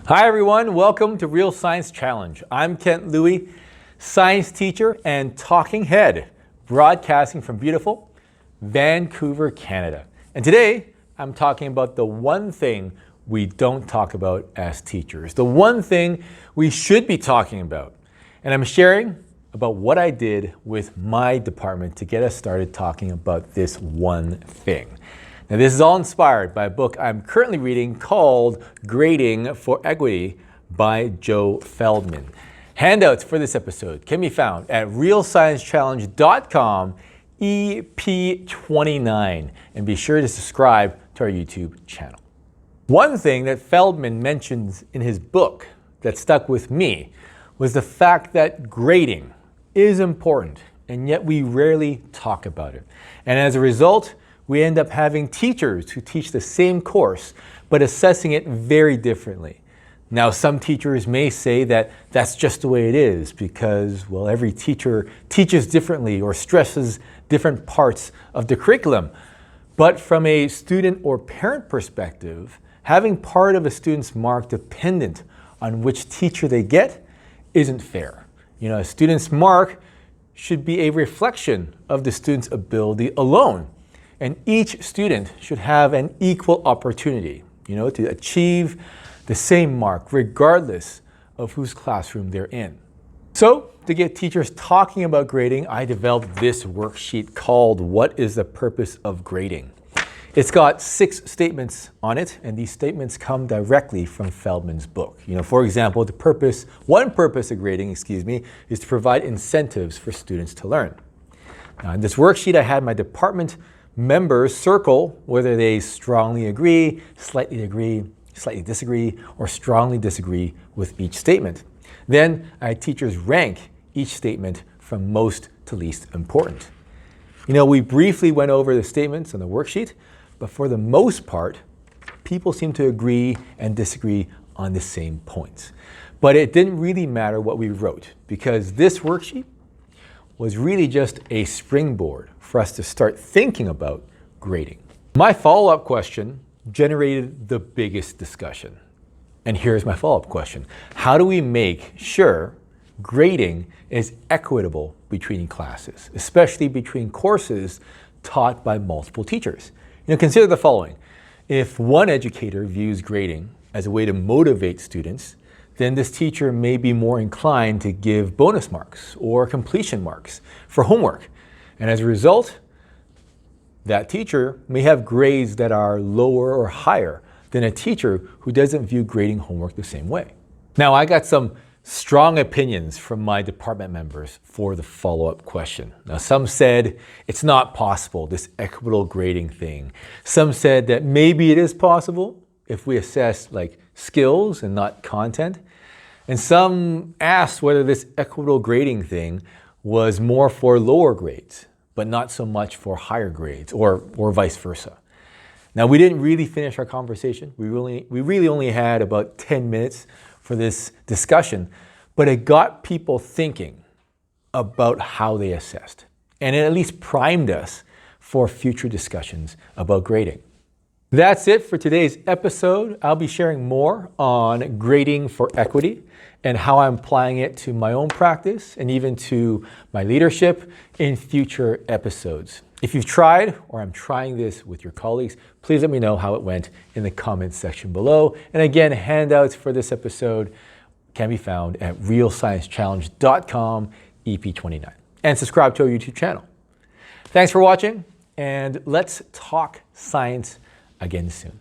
Hi everyone, welcome to Real Science Challenge. I'm Kent Louie, science teacher and talking head, broadcasting from beautiful Vancouver, Canada. And today, I'm talking about the one thing we don't talk about as teachers, the one thing we should be talking about. And I'm sharing about what I did with my department to get us started talking about this one thing. Now, this is all inspired by a book I'm currently reading called Grading for Equity by Joe Feldman. Handouts for this episode can be found at realsciencechallenge.com EP29, and be sure to subscribe to our YouTube channel. One thing that Feldman mentions in his book that stuck with me was the fact that grading is important, and yet we rarely talk about it. And as a result, we end up having teachers who teach the same course, but assessing it very differently. Now, some teachers may say that that's just the way it is because, well, every teacher teaches differently or stresses different parts of the curriculum. But from a student or parent perspective, having part of a student's mark dependent on which teacher they get isn't fair. You know, a student's mark should be a reflection of the student's ability alone. And each student should have an equal opportunity, to achieve the same mark regardless of whose classroom they're in. So, to get teachers talking about grading, I developed this worksheet called What is the Purpose of Grading? It's got 6 statements on it, and these statements come directly from Feldman's book. For example, one purpose of grading, is to provide incentives for students to learn. Now, in this worksheet, I had my department members circle whether they strongly agree, slightly disagree, or strongly disagree with each statement. Then I had teachers rank each statement from most to least important. We briefly went over the statements on the worksheet, but for the most part, people seem to agree and disagree on the same points. But it didn't really matter what we wrote, because this worksheet was really just a springboard for us to start thinking about grading. My follow-up question generated the biggest discussion. And here's my follow-up question. How do we make sure grading is equitable between classes, especially between courses taught by multiple teachers? Consider the following. If one educator views grading as a way to motivate students, then this teacher may be more inclined to give bonus marks or completion marks for homework. And as a result, that teacher may have grades that are lower or higher than a teacher who doesn't view grading homework the same way. Now, I got some strong opinions from my department members for the follow-up question. Now, some said it's not possible, this equitable grading thing. Some said that maybe it is possible if we assess skills and not content. And some asked whether this equitable grading thing was more for lower grades, but not so much for higher grades, or vice versa. Now, we didn't really finish our conversation. We really only had about 10 minutes for this discussion, but it got people thinking about how they assessed. And it at least primed us for future discussions about grading. That's it for today's episode. I'll be sharing more on grading for equity and how I'm applying it to my own practice and even to my leadership in future episodes. If you've tried or I'm trying this with your colleagues, please let me know how it went in the comments section below. And again, handouts for this episode can be found at realsciencechallenge.com EP29. And subscribe to our YouTube channel. Thanks for watching, and let's talk science again soon.